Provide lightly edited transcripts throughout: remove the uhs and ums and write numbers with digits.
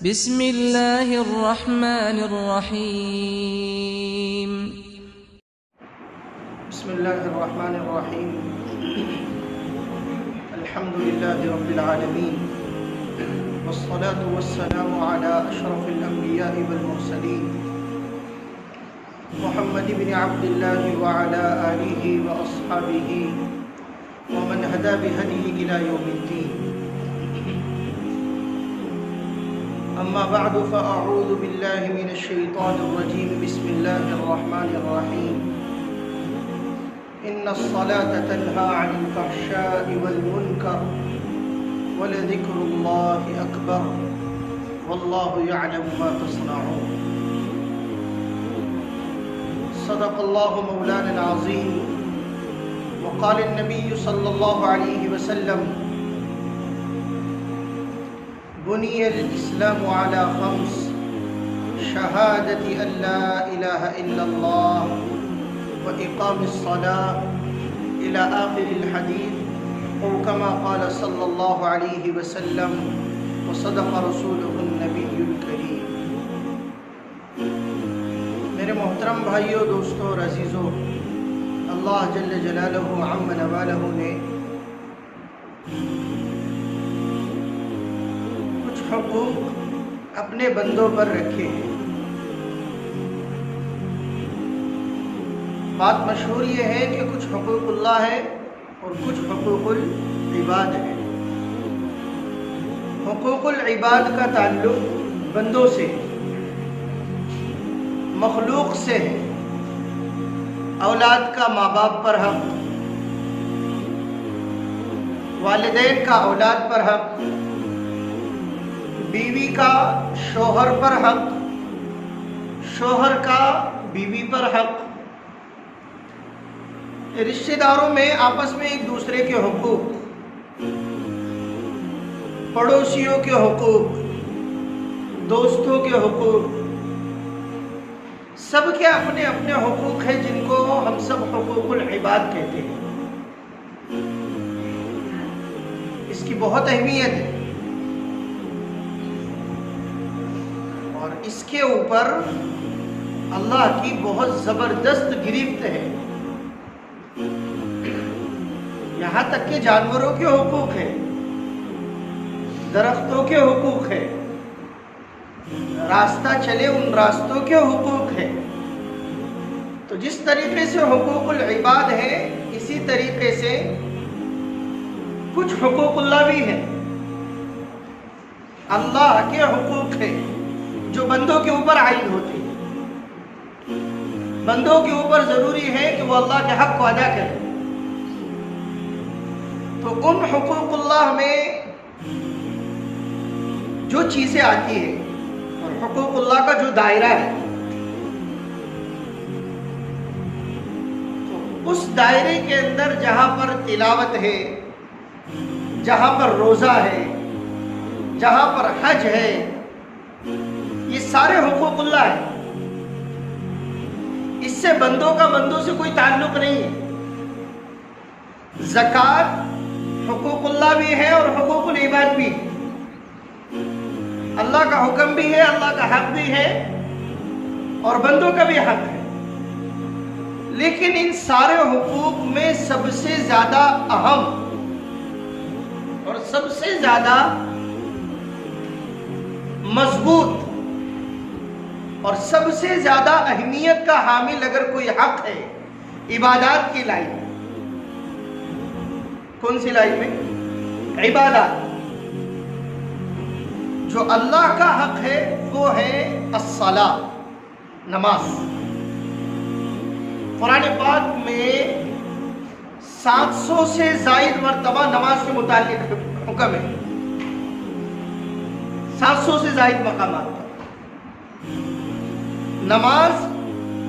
بسم اللہ الرحمن الرحیم بسم اللہ الرحمن الرحیم الحمد للہ رب العالمین والصلاة والسلام على اشرف الانبیاء والمرسلین محمد بن عبد اللہ وعلى آلہ واصحابہ ومن ہدى بہدیہ الى یوم الدین. اما بعد فاعوذ باللہ من الشیطان الرجیم. بسم اللہ الرحمن الرحیم. ان الصلاة تنہى عن الفحشاء والمنکر ولذکر اللہ اکبر واللہ یعلم ما تصنعون. صدق اللہ مولانا العظیم. وقال النبی صلی اللہ علیہ وسلم بني الإسلام على 5: شهادة أن لا إله إلا الله وإقام الصلاة إلى آخر الحديث، أو كما قال صلى الله عليه وسلم، وصدق رسوله النبي الكريم. میرے محترم بھائیوں، دوستوں اور عزیزوں، اللہ جل جلالہ عم نوالہ نے حقوق اپنے بندوں پر رکھے ہیں. بات مشہور یہ ہے کہ کچھ حقوق اللہ ہے اور کچھ حقوق العباد ہے. حقوق العباد کا تعلق بندوں سے، مخلوق سے ہے. اولاد کا ماں باپ پر حق، والدین کا اولاد پر حق، بیوی کا شوہر پر حق، شوہر کا بیوی پر حق، رشتہ داروں میں آپس میں ایک دوسرے کے حقوق، پڑوسیوں کے حقوق، دوستوں کے حقوق، سب کے اپنے اپنے حقوق ہیں جن کو ہم سب حقوق العباد کہتے ہیں. اس کی بہت اہمیت ہے اور اس کے اوپر اللہ کی بہت زبردست گرفت ہے. یہاں تک کہ جانوروں کے حقوق ہیں، درختوں کے حقوق ہیں، راستہ چلے ان راستوں کے حقوق ہیں. تو جس طریقے سے حقوق العباد ہے، اسی طریقے سے کچھ حقوق اللہ بھی ہیں. اللہ کے حقوق ہیں جو بندوں کے اوپر عائد ہوتے ہیں. بندوں کے اوپر ضروری ہے کہ وہ اللہ کے حق کو ادا کریں. تو ان حقوق اللہ میں جو چیزیں آتی ہیں اور حقوق اللہ کا جو دائرہ ہے، تو اس دائرے کے اندر جہاں پر تلاوت ہے، جہاں پر روزہ ہے، جہاں پر حج ہے، یہ سارے حقوق اللہ ہیں. اس سے بندوں کا بندوں سے کوئی تعلق نہیں ہے. زکوٰۃ حقوق اللہ بھی ہے اور حقوق العباد بھی ہے. اللہ کا حکم بھی ہے، اللہ کا حق بھی ہے اور بندوں کا بھی حق ہے. لیکن ان سارے حقوق میں سب سے زیادہ اہم اور سب سے زیادہ مضبوط اور سب سے زیادہ اہمیت کا حامل اگر کوئی حق ہے، عبادات کی لائن. کون سی لائن میں؟ عبادات. جو اللہ کا حق ہے وہ ہے الصلاۃ، نماز. قرآن پاک میں 700 سے زائد مرتبہ نماز کے متعلق حکم ہے. 700 سے زائد مقامات پر نماز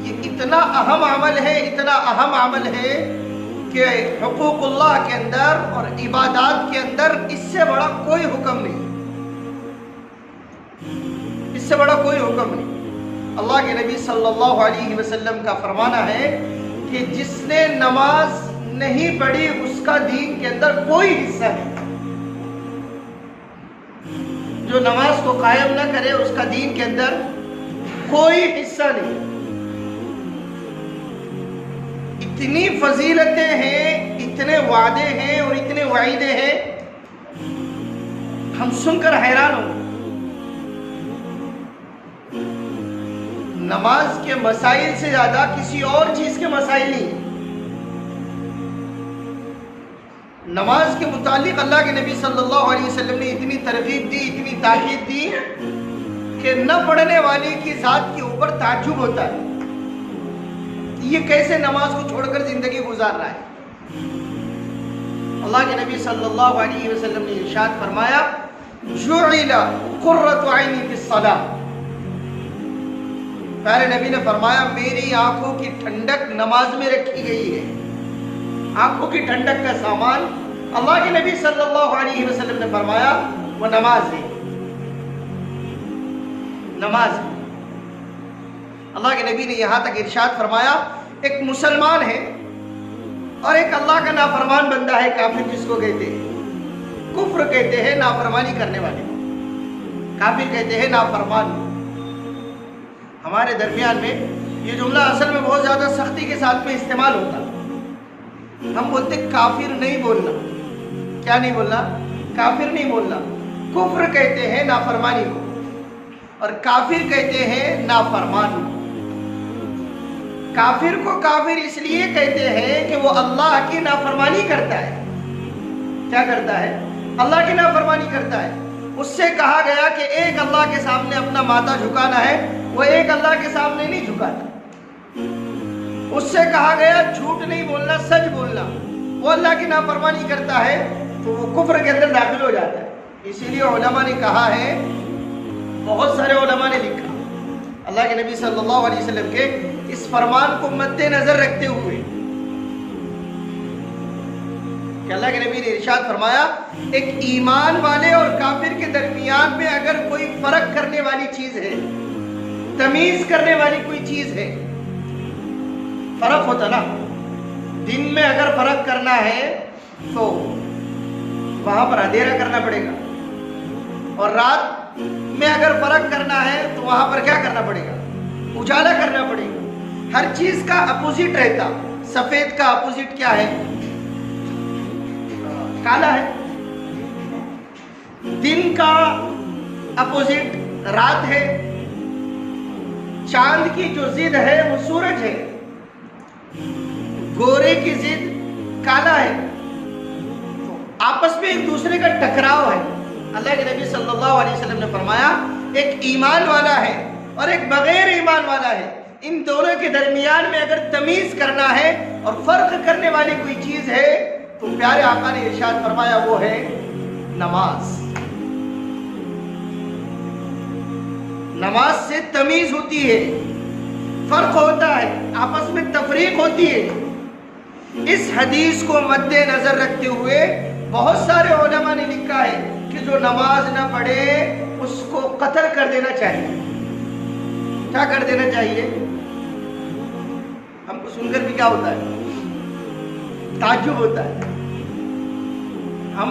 یہ اتنا اہم عمل ہے، اتنا اہم عمل ہے کہ حقوق اللہ کے اندر اور عبادات کے اندر اس سے بڑا کوئی حکم نہیں، اس سے بڑا کوئی حکم نہیں. اللہ کے نبی صلی اللہ علیہ وسلم کا فرمانا ہے کہ جس نے نماز نہیں پڑھی اس کا دین کے اندر کوئی حصہ نہیں. جو نماز کو قائم نہ کرے اس کا دین کے اندر کوئی حصہ نہیں۔ اتنی فضیلتیں ہیں، اتنے وعدے ہیں اور اتنے وعیدے ہیں، ہم سن کر حیران ہوں۔ نماز کے مسائل سے زیادہ کسی اور چیز کے مسائل نہیں ہیں۔ نماز کے متعلق اللہ کے نبی صلی اللہ علیہ وسلم نے اتنی ترغیب دی، اتنی تاکید دی کہ نہ پڑھنے والے کی ذات کے اوپر تعجب ہوتا ہے، یہ کیسے نماز کو چھوڑ کر زندگی گزار رہا ہے۔ اللہ کے نبی صلی اللہ علیہ وسلم نے ارشاد فرمایا، جعل قرۃ عینی فی الصلاۃ، پیارے نبی نے فرمایا میری آنکھوں کی ٹھنڈک نماز میں رکھی گئی ہے۔ آنکھوں کی ٹھنڈک کا سامان اللہ کے نبی صلی اللہ علیہ وسلم نے فرمایا وہ نماز ہے، نماز ہے۔ اللہ کے نبی نے یہاں تک ارشاد فرمایا ایک مسلمان ہے اور ایک اللہ کا نافرمان بندہ ہے، کافر جس کو کہتے ہیں، کفر کہتے ہیں نافرمانی کرنے والے، کافر کہتے ہیں نافرمان۔ ہمارے درمیان میں یہ جملہ اصل میں بہت زیادہ سختی کے ساتھ میں استعمال ہوتا، ہم بولتے کافر نہیں بولنا۔ کیا نہیں بولنا؟ کافر نہیں بولنا۔ کفر کہتے ہیں نافرمانی کو اور کافر کہتے ہیں نافرمان کو۔ کافر کو کافر اس لیے کہتے ہیں کہ وہ اللہ کی نافرمانی کرتا ہے۔ کیا کرتا ہے؟ اللہ کی نافرمانی کرتا ہے۔ اس سے کہا گیا کہ ایک اللہ کے سامنے اپنا ماتھا جھکانا ہے، وہ ایک اللہ کے سامنے نہیں جھکاتا۔ اس سے کہا گیا جھوٹ نہیں بولنا، سچ بولنا، وہ اللہ کی نافرمانی کرتا ہے تو وہ کفر کے اندر داخل ہو جاتا ہے۔ اسی لیے علماء نے کہا ہے، بہت سارے علماء نے لکھا اللہ کے نبی صلی اللہ علیہ وسلم کے اس فرمان کو مد نظر رکھتے ہوئے کہ اللہ کے نبی نے ارشاد فرمایا ایک ایمان والے اور کافر کے درمیان میں اگر کوئی فرق کرنے والی چیز ہے، تمیز کرنے والی کوئی چیز ہے، فرق ہوتا نا، دن میں اگر فرق کرنا ہے تو وہاں پر اندھیرا کرنا پڑے گا، اور رات میں اگر فرق کرنا ہے تو وہاں پر کیا کرنا پڑے گا؟ اجالا کرنا پڑے گا۔ ہر چیز کا اپوزٹ رہتا۔ سفید کا اپوزٹ کیا ہے؟ کالا ہے۔ دن کا اپوزٹ رات ہے۔ چاند کی جو ضد ہے وہ سورج ہے۔ گورے کی ضد کالا ہے۔ تو آپس میں ایک دوسرے کا ٹکراؤ ہے۔ اللہ کے نبی صلی اللہ علیہ وسلم نے فرمایا ایک ایمان والا ہے اور ایک بغیر ایمان والا ہے، ان دونوں کے درمیان میں اگر تمیز کرنا ہے اور فرق کرنے والی کوئی چیز ہے تو پیارے آقا نے ارشاد فرمایا وہ ہے نماز۔ نماز سے تمیز ہوتی ہے، فرق ہوتا ہے، آپس میں تفریق ہوتی ہے۔ اس حدیث کو مد نظر رکھتے ہوئے بہت سارے علماء نے لکھا ہے کہ جو نماز نہ پڑھے اس کو قتل کر دینا چاہیے۔ کیا کر دینا چاہیے؟ ہم کو سن کر بھی کیا ہوتا ہے؟ تعجب ہوتا ہے۔ ہم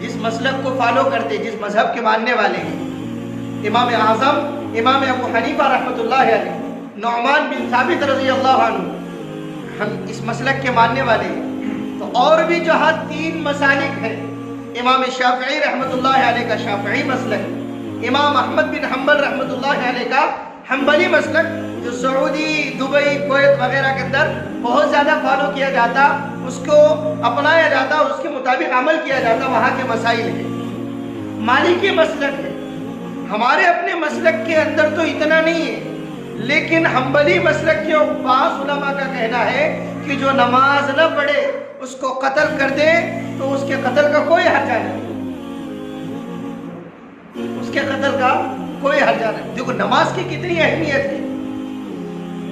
جس مسلک کو فالو کرتے، جس مذہب کے ماننے والے ہیں، امام اعظم امام ابو حنیفہ رحمۃ اللہ علیہ، نعمان بن ثابت رضی اللہ عنہ، ہم اس مسلک کے ماننے والے ہیں۔ تو اور بھی جہاں تین مسالک ہیں، امام شافعی رحمۃ اللہ علیہ کا شافعی مسلک، امام احمد بن حنبل رحمۃ اللہ علیہ کا حنبلی مسلک، جو سعودی، دبئی، کویت وغیرہ کے اندر بہت زیادہ فالو کیا جاتا، اس کو اپنایا جاتا، اس کے مطابق عمل کیا جاتا، وہاں کے مسائل ہیں۔ مالکی مسلک ہے، ہمارے اپنے مسلک کے اندر تو اتنا نہیں ہے، لیکن حنبلی مسلک کے بعض علماء کا کہنا ہے کہ جو نماز نہ پڑھے اس کو قتل کر دے تو اس کے قتل کا کوئی حرجہ نہیں، اس کے قتل کا کوئی حرجہ نہیں۔ دیکھو نماز کی کتنی اہمیت ہے۔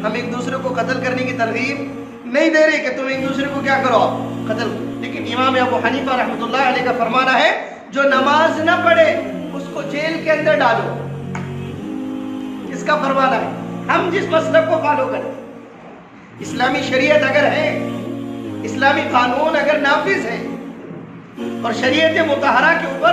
ہم ایک دوسرے کو قتل کرنے کی ترغیب نہیں دے رہے کہ تم ایک دوسرے کو کیا کرو، قتل، لیکن امام ابو حنیفہ رحمۃ اللہ علیہ کا فرمانا ہے جو نماز نہ پڑھے اس کو جیل کے اندر ڈالو۔ اس کا فرمانا ہے۔ ہم جس مسلک کو فالو کریں، اسلامی شریعت اگر ہے، اسلامی قانون اگر نافذ ہے اور شریعت مطہرہ کے اوپر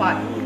5।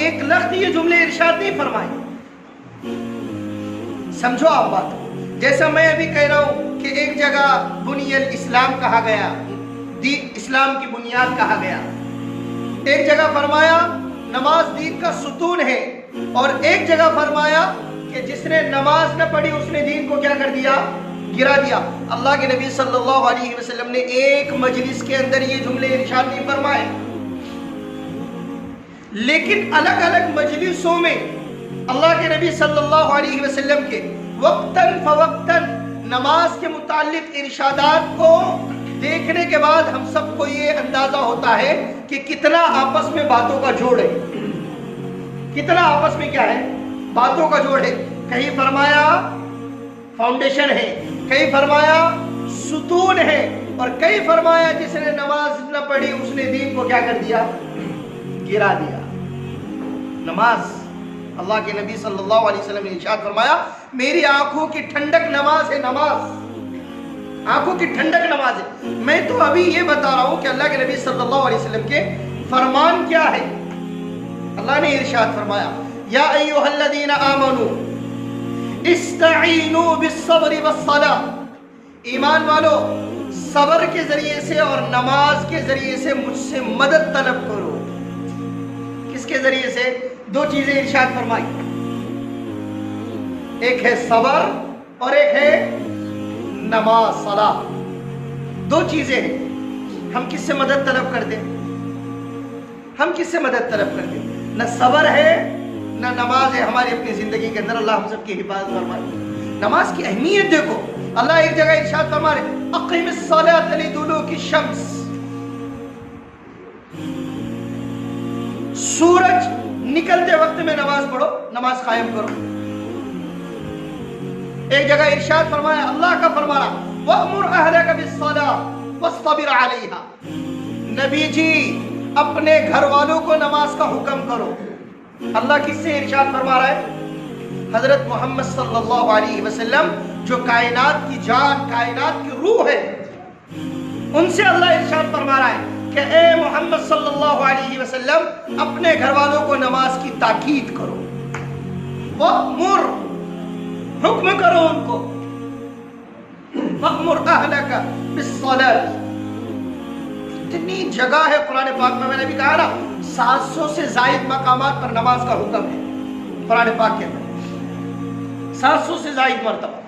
ایک لفظ یہ جملے ارشاد نہیں فرمائے. سمجھو آپ بات. جیسا میں ابھی کہہ رہا ہوں کہ ایک جگہ بنی الاسلام کہا گیا, اسلام کی بنیاد کہا گیا. ایک جگہ فرمایا نماز دین کا ستون ہے, اور ایک جگہ فرمایا کہ جس نے نماز نہ پڑھی اس نے دین کو کیا کر دیا, گرا دیا. اللہ کے نبی صلی اللہ علیہ وسلم نے ایک مجلس کے اندر یہ جملے ارشاد نہیں فرمائے, لیکن الگ الگ مجلسوں میں اللہ کے نبی صلی اللہ علیہ وسلم کے وقتاً فوقتاً نماز کے متعلق ارشادات کو دیکھنے کے بعد ہم سب کو یہ اندازہ ہوتا ہے کہ کتنا آپس میں باتوں کا جوڑ ہے, کتنا آپس میں کیا ہے, باتوں کا جوڑ ہے. کہیں فرمایا فاؤنڈیشن ہے, کہیں فرمایا ستون ہے, اور کہیں فرمایا جس نے نماز نہ پڑھی اس نے دین کو کیا کر دیا, گرا دیا. نماز, اللہ کے نبی صلی اللہ علیہ وسلم نے ارشاد فرمایا میری آنکھوں کی ٹھنڈک نماز ہے. نماز آنکھوں کی ٹھنڈک نماز ہے. میں تو ابھی یہ بتا رہا ہوں کہ اللہ کے نبی صلی اللہ علیہ وسلم کے فرمان کیا ہے. اللہ نے ارشاد فرمایا یا ایھا الذین آمنوا استعینوا بالصبر والصلاۃ, ایمان والو صبر کے ذریعے سے اور نماز کے ذریعے سے مجھ سے مدد طلب کرو. کس کے ذریعے سے؟ دو چیزیں ارشاد فرمائی, ایک ہے صبر اور ایک ہے نماز, صلاۃ. دو چیزیں ہیں. ہم کس سے مدد طلب کرتے ہیں؟ ہم کس سے مدد طلب کرتے ہیں؟ نہ صبر ہے نہ نماز ہے ہماری اپنی زندگی کے اندر. اللہ ہم سب کی حفاظت فرمائے. نماز کی اہمیت دیکھو. اللہ ایک جگہ ارشاد فرما رہے اقیم الصلاۃ لدلوک الشمس, سورج نکلتے وقت میں نماز پڑھو, نماز قائم کرو. ایک جگہ ارشاد فرمایا اللہ کا فرمانا وَأْمُرْ أَهْلَكَ بِالصَّلَاةِ وَاصْطَبِرْ عَلَيْهَا, نبی جی اپنے گھر والوں کو نماز کا حکم کرو. اللہ کس سے ارشاد فرما رہا ہے؟ حضرت محمد صلی اللہ علیہ وسلم جو کائنات کی جان, کائنات کی روح ہے, ان سے اللہ ارشاد فرما رہا ہے کہ اے محمد صلی اللہ علیہ وسلم اپنے گھر والوں کو نماز کی تاکید کرو. وَأْمُرْ, حکم کرو ان کو, وَأْمُرْ أَهْلَكَ بِالصَّلَاةِ. اتنی جگہ ہے قرآن پاک میں, میں نے بھی کہا نا 700 سے زائد مقامات پر نماز کا حکم ہے قرآن پاک کے اندر, 700 سے زائد مرتبہ.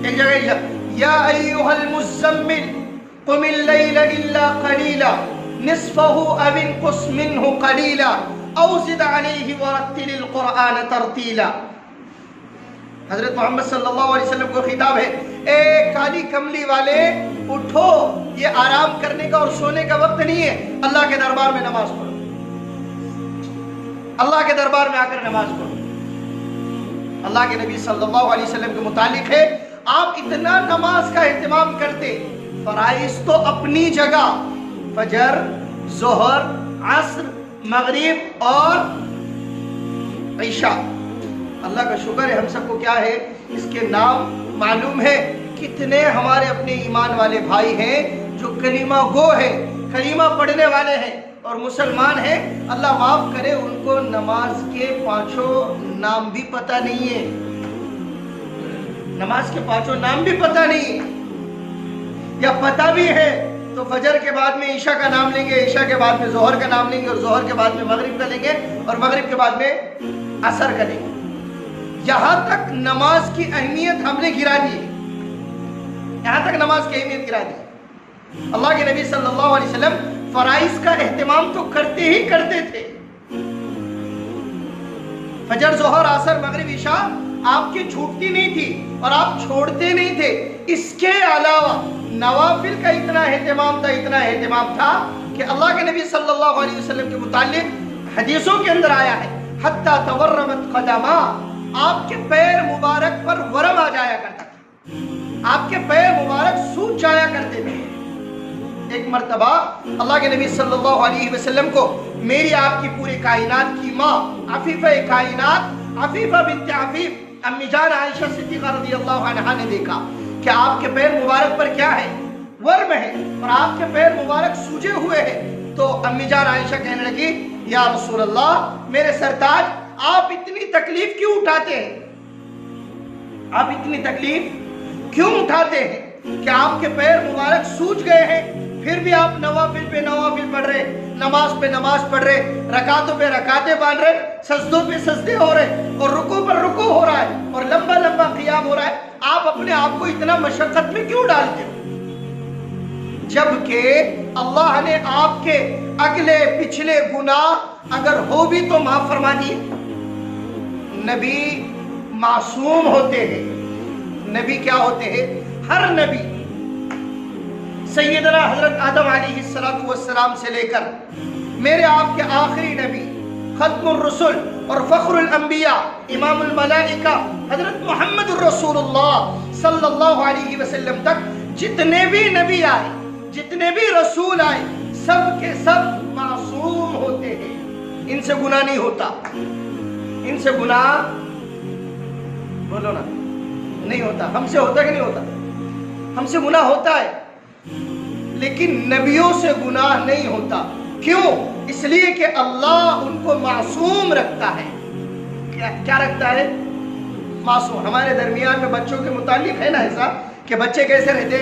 ایک جگہ یا ایھا المزمل قم اللیل الا قلیلا نصفه او انقص منه قلیلا او زد علیہ ورتل القرآن ترتیلا. حضرت محمد صلی اللہ علیہ وسلم کو خطاب ہے, اے کالی کملی والے اٹھو, یہ آرام کرنے کا اور سونے کا وقت نہیں ہے. اللہ کے دربار میں نماز پڑھو, اللہ کے دربار میں آ کر نماز پڑھو. اللہ کے نبی صلی اللہ علیہ وسلم کے متعلق ہے آپ اتنا نماز کا اہتمام کرتے. فرائض تو اپنی جگہ, فجر, ظہر, عصر, مغرب اور عشاء. اللہ کا شکر ہے ہم سب کو کیا ہے, اس کے نام معلوم ہے. کتنے ہمارے اپنے ایمان والے بھائی ہیں جو کلمہ گو ہے, کلمہ پڑھنے والے ہیں اور مسلمان ہیں. اللہ معاف کرے ان کو نماز کے 5 نام بھی پتہ نہیں ہے, نماز کے 5 نام بھی پتہ نہیں ہے, یا پتہ بھی ہے تو فجر کے بعد میں عشاء کا نام لیں گے, عشاء کے بعد میں ظہر کا نام لیں گے, اور ظہر کے بعد میں مغرب کا لیں گے, اور مغرب کے بعد میں عصر کا لیں گے. یہاں تک نماز کی اہمیت ہم نے گرا دی, یہاں تک نماز کی اہمیت گرا دی. اللہ کے نبی صلی اللہ علیہ وسلم فرائض کا اہتمام تو کرتے ہی کرتے تھے. فجر, ظہر, عصر, مغرب, عشاء آپ کی چھوٹتی نہیں تھی اور آپ چھوڑتے نہیں تھے. اس کے علاوہ نوافل کا اتنا اہتمام تھا, اتنا اہتمام تھا کہ اللہ کے نبی صلی اللہ علیہ وسلم کے متعلق حدیثوں کے اندر آیا ہے حتی تورمت قدما, آپ کے پیر مبارک پر ورم آ جایا کرتا تھا, آپ کے پیر مبارک سوج جایا کرتے تھے. ایک مرتبہ اللہ کے نبی صلی اللہ علیہ وسلم کو میری آپ کی پوری کائنات کی ماں عفیفہ کائنات عفیفہ بنت عفیف امی جان عائشہ صدیقہ رضی اللہ عنہا نے دیکھا کہ آپ کے پیر مبارک پر کیا ہے, ورم ہے, اور آپ کے پیر مبارک سوجے ہوئے ہیں. تو امی جان عائشہ کہنے لگی یا رسول اللہ میرے سرتاج آپ اتنی تکلیف کیوں اٹھاتے ہیں؟ آپ اتنی تکلیف کیوں اٹھاتے ہیں کہ آپ کے پیر مبارک سوج گئے ہیں، پھر بھی آپ نوافل پہ نوافل پڑھ رہے، نماز پہ نماز پڑھ رہے، رکعتوں پہ رکعتیں باندھ رہے، سجدوں پہ سجدے ہو رہے، اور رکوع پر رکوع ہو رہا ہے، اور لمبا لمبا قیام ہو رہا ہے، آپ اپنے آپ کو اتنا مشقت میں کیوں ڈالتے ہو؟ جبکہ اللہ نے آپ کے اگلے پچھلے گناہ اگر ہو بھی تو معاف فرما دیے۔ نبی معصوم ہوتے ہیں، نبی کیا ہوتے ہیں؟ ہر نبی سیدنا حضرت آدم علیہ السلام سے لے کر میرے آپ کے آخری نبی ختم الرسل اور فخر الانبیاء امام الملائکہ حضرت محمد الرسول اللہ صلی اللہ علیہ وسلم تک جتنے بھی نبی آئے، جتنے بھی رسول آئے، سب کے سب معصوم ہوتے ہیں، ان سے گناہ نہیں ہوتا، ان سے گناہ بولو نا نہیں ہوتا۔ ہم سے ہوتا کہ نہیں ہوتا؟ ہم سے گناہ ہوتا ہے، لیکن نبیوں سے گناہ نہیں ہوتا۔ کیوں؟ اس لیے کہ اللہ ان کو معصوم رکھتا ہے۔ کیا رکھتا ہے؟ معصوم۔ ہمارے درمیان میں بچوں کے متعلق ہے نا ایسا کہ بچے کیسے رہتے؟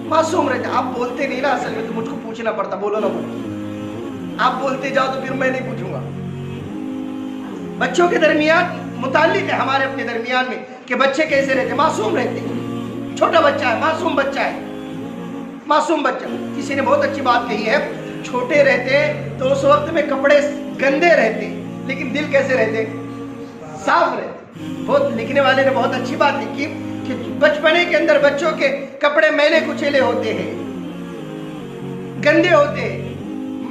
معصوم رہتے۔ آپ بولتے نہیں نا، اصل میں تو مجھ کو پوچھنا پڑتا، بولو نا بولو، آپ بولتے جاؤ تو پھر میں نہیں پوچھوں گا۔ بچوں کے درمیان متعلق ہے ہمارے اپنے درمیان میں کہ بچے کیسے رہتے؟ معصوم رہتے۔ چھوٹا بچہ ہے، معصوم بچہ ہے، معصوم بچہ۔ کسی نے بہت اچھی بات کہی ہے، چھوٹے رہتے تو اس وقت میں کپڑے گندے رہتے، لیکن دل کیسے رہتے؟ صاف رہتے۔ بہت لکھنے والے نے بہت اچھی بات لکھی کہ بچپنے کے اندر بچوں کے کپڑے میلے کچیلے ہوتے ہیں، گندے ہوتے ہیں،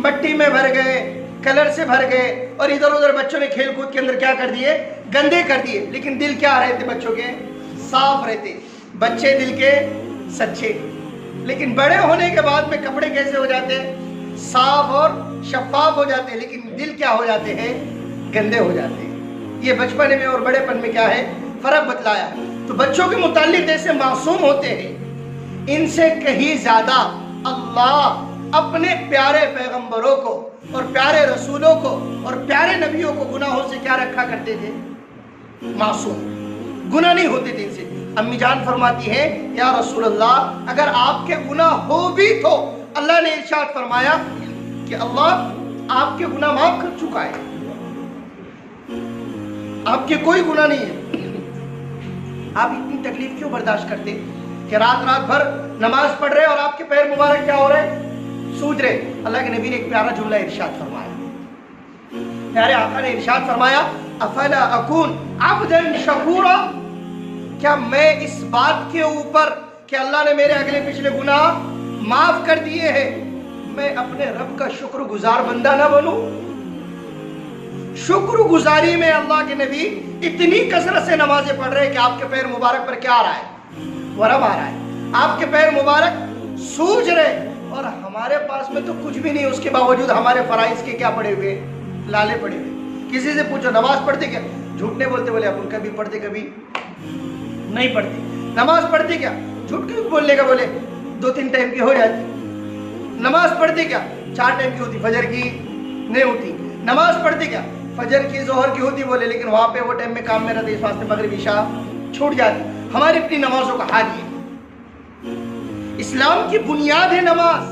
مٹی میں بھر گئے، کلر سے بھر گئے، اور ادھر ادھر بچوں نے کھیل کود کے اندر کیا کر دیے؟ گندے کر دیے۔ لیکن دل کیا رہتے بچوں کے؟ صاف رہتے۔ بچے دل کے سچے۔ لیکن بڑے ہونے کے بعد میں کپڑے کیسے ہو جاتے ہیں؟ صاف اور شفاف ہو جاتے ہیں، لیکن دل کیا ہو جاتے ہیں؟ گندے ہو جاتے ہیں۔ یہ بچپنے میں اور بڑے پن میں کیا ہے؟ فرق بتلایا۔ تو بچوں کے متعلق جیسے معصوم ہوتے ہیں، ان سے کہیں زیادہ اللہ اپنے پیارے پیغمبروں کو اور پیارے رسولوں کو اور پیارے نبیوں کو گناہوں سے کیا رکھا کرتے تھے؟ معصوم۔ گناہ نہیں ہوتے تھے ان سے۔ امی جان فرماتی ہے یا رسول اللہ اگر آپ کے گناہ ہو بھی تو اللہ نے ارشاد فرمایا کہ اللہ آپ کے گناہ معاف کر چکا ہے، آپ کے کوئی گناہ نہیں ہے۔ آپ اتنی تکلیف کیوں برداشت کرتے کہ رات رات بھر نماز پڑھ رہے اور آپ کے پیر مبارک کیا ہو رہے؟ سوج رہے۔ اللہ کے نبی نے ایک پیارا جملہ ارشاد فرمایا، پیارے آقا نے ارشاد فرمایا افلا اکون عبدا شکورا، کیا میں اس بات کے اوپر کہ اللہ نے میرے اگلے پچھلے گناہ معاف کر دیے ہیں، میں اپنے رب کا شکر گزار بندہ نہ بنوں؟ شکر گزاری میں اللہ کے نبی اتنی کثرت سے نمازیں پڑھ رہے کہ آپ کے پیر مبارک پر کیا آ رہا ہے؟ ورم آ رہا ہے، آپ کے پیر مبارک سوج رہے، اور ہمارے پاس میں تو کچھ بھی نہیں، اس کے باوجود ہمارے فرائض کے کیا پڑے ہوئے؟ لالے پڑے ہوئے۔ کسی سے پوچھو نماز پڑھتے کیا؟ جھوٹ نہیں بولتے، بولے اپن کبھی پڑھتے کبھی نہیں پڑھتے۔ نماز پڑھتے کیا؟ جھوٹ کیوں بولنے کا؟ بولے 2-3 ٹائم کی ہو جاتی۔ نماز پڑھتے کیا؟ 4 ٹائم کی ہوتی، فجر کی نہیں ہوتی۔ نماز پڑھتے کیا؟ فجر کی ظہر کی ہوتی، بولے لیکن وہاں پہ وہ ٹائم میں کام میں رہتے، اس واسطے مغرب عشاء چھوٹ جاتی۔ ہماری اپنی نمازوں کا حال یہ۔ اسلام کی بنیاد ہے نماز،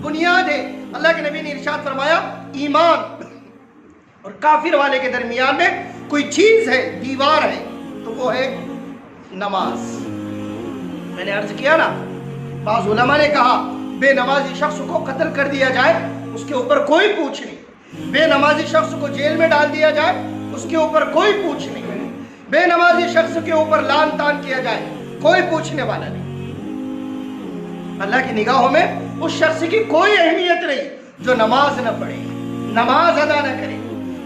بنیاد ہے۔ اللہ کے نبی نے ارشاد فرمایا ایمان اور کافر والے کے درمیان میں کوئی چیز ہے، دیوار ہے، تو وہ ہے نماز۔ میں نے عرض کیا نا، بعض علماء نے کہا بے نمازی شخص کو قتل کر دیا جائے، اس کے اوپر کوئی پوچھ نہیں۔ بے نمازی شخص کو جیل میں ڈال دیا جائے، اس کے اوپر کوئی پوچھ نہیں۔ بے نمازی شخص کے اوپر لعن طعن کیا جائے، کوئی پوچھنے والا نہیں۔ اللہ کی نگاہوں میں اس شخص کی کوئی اہمیت نہیں جو نماز نہ پڑھے، نماز ادا نہ کرے۔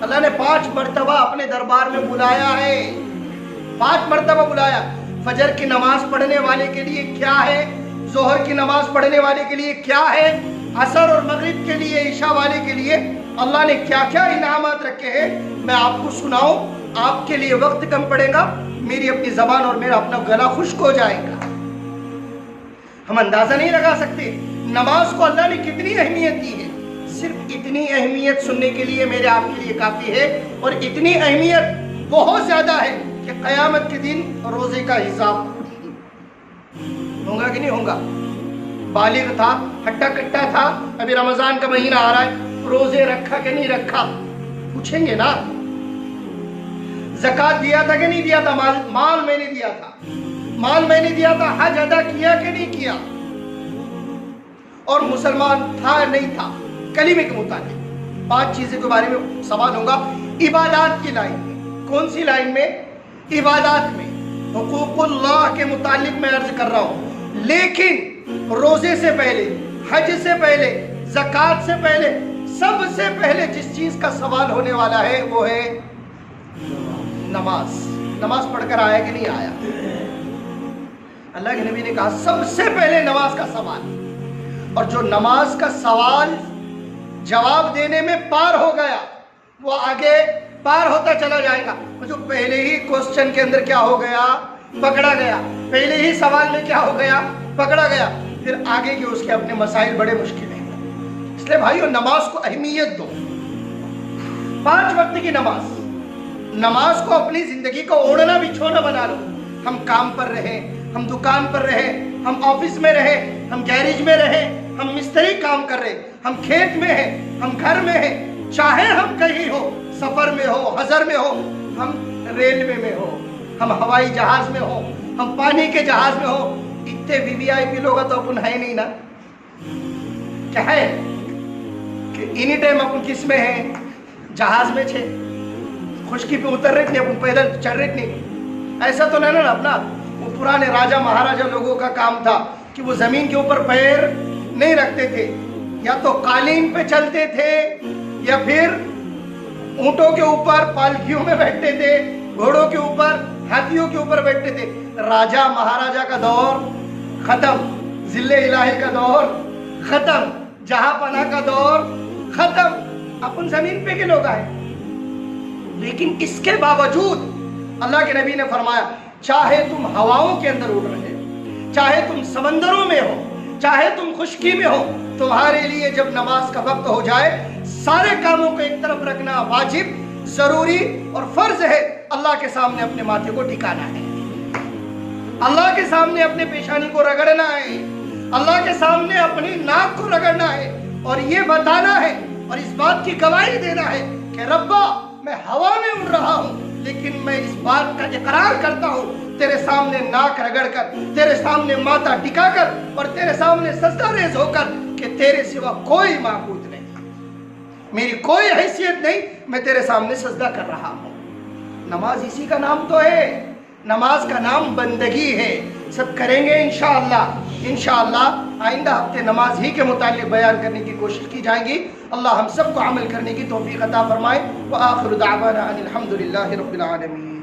اللہ نے 5 مرتبہ اپنے دربار میں بلایا ہے، 5 مرتبہ بلایا۔ فجر کی نماز پڑھنے والے کے لیے کیا ہے، ظہر کی نماز پڑھنے والے کے لیے کیا ہے، عصر اور مغرب کے لیے، عشاء والے کے لیے اللہ نے کیا کیا انعامات رکھے ہیں، میں آپ کو سناؤں۔ آپ کے لیے وقت کم پڑے گا، میری اپنی زبان اور میرا اپنا گلا خشک ہو جائے گا، ہم اندازہ نہیں لگا سکتے نماز کو اللہ نے کتنی اہمیت دی ہے۔ صرف اتنی اہمیت سننے کے لیے میرے آپ کے لیے کافی ہے، اور اتنی اہمیت بہت زیادہ ہے کہ قیامت کے دن روزے کا حساب ہوگا کہ نہیں ہوگا؟ بالغ تھا، ہٹا کٹا تھا، ابھی رمضان کا مہینہ آ رہا ہے، روزے رکھا کہ نہیں رکھا، پوچھیں گے نا۔ زکات دیا تھا کہ نہیں دیا تھا؟ مال میں نے دیا تھا، مال میں نے دیا تھا، حج ادا کیا کہ نہیں کیا، اور مسلمان تھا نہیں تھا کلمے کے مطابق۔ 5 چیزوں کے بارے میں سوال ہوگا عبادات کی لائن میں۔ کون سی لائن میں؟ عبادات میں، حقوق اللہ کے متعلق میں عرض کر رہا ہوں۔ لیکن روزے سے پہلے، حج سے پہلے، زکات سے پہلے، سب سے پہلے جس چیز کا سوال ہونے والا ہے وہ ہے نماز۔ نماز پڑھ کر آیا کہ نہیں آیا؟ اللہ کے نبی نے کہا سب سے پہلے نماز کا سوال، اور جو نماز کا سوال جواب دینے میں پار ہو گیا وہ آگے پار ہوتا چلا جائے گا۔ جو پہلے ہی کوسچن کے اندر کیا ہو گیا؟ پکڑا گیا، پہلے ہی سوال میں کیا ہو گیا؟ پکڑا گیا، پھر آگے کے اس کے اپنے مسائل بڑے مشکل ہیں۔ اس لیے بھائیو نماز کو اہمیت دو۔ 5 وقت کی نماز، نماز کو اپنی زندگی کو اوڑھنا بچھونا بنا لو۔ ہم کام پر رہیں، ہم دکان پر رہیں، ہم آفس میں رہیں، ہم گیریج میں رہیں، ہم مستری کام کر رہے، ہم کھیت میں ہیں، ہم گھر میں ہیں، چاہے ہم کہیں ہو، سفر میں ہو، حضر میں ہو، ہم ریلوے میں ہو، ہم ہوائی جہاز میں ہو، ہم پانی کے جہاز میں ہو، اتنے VVIP لوگ تو اپن ہے نہیں نا۔ کیا ہے کہ اینی ٹائم اپن کس میں ہیں؟ جہاز میں چھے، خشکی پہ اتر رہے تھے، اپن پیدل چل رہے تھے، ایسا تو نہیں نا اپنا۔ وہ پرانے راجہ مہاراجہ لوگوں کا کام تھا کہ وہ زمین کے اوپر پیر نہیں رکھتے تھے، یا تو قالین پہ چلتے تھے یا پھر اونٹوں کے اوپر پالکیوں میں بیٹھتے تھے، گھوڑوں کے اوپر، ہاتھیوں کے اوپر بیٹھتے تھے۔ راجہ مہاراجہ کا دور ختم، ذل الہی کا دور ختم، جہاں پناہ کا دور ختم، اپن زمین پہ کے لوگ آئے۔ لیکن اس کے باوجود اللہ کے نبی نے فرمایا چاہے تم ہواؤں کے اندر اڑ رہے، چاہے تم سمندروں میں ہو، چاہے تم خشکی میں ہو، تمہارے لیے جب نماز کا وقت ہو جائے سارے کاموں کو ایک طرف رکھنا واجب، ضروری اور فرض ہے۔ اللہ کے سامنے اپنے ماتھے کو ٹھکانا ہے، اللہ کے سامنے اپنے پیشانی کو رگڑنا ہے، اللہ کے سامنے اپنی ناک کو رگڑنا ہے، اور یہ بتانا ہے اور اس بات کی گواہی دینا ہے کہ ربا میں ہوا میں اڑ رہا ہوں، لیکن میں اس بات کا اقرار کرتا ہوں تیرے سامنے ناک رگڑ کر، تیرے سامنے ماتھا ٹکا کر، اور تیرے سامنے سجدہ ریز ہو کر کہ تیرے سوا کوئی معبود نہیں، میری کوئی حیثیت نہیں، میں تیرے سامنے سجدہ کر رہا ہوں۔ نماز اسی کا نام تو ہے، نماز کا نام بندگی ہے۔ سب کریں گے انشاءاللہ۔ انشاءاللہ آئندہ ہفتے نماز ہی کے متعلق بیان کرنے کی کوشش کی جائیں گی۔ اللہ ہم سب کو عمل کرنے کی توفیق عطا فرمائے۔ وآخر دعوانا ان الحمد للہ رب العالمین۔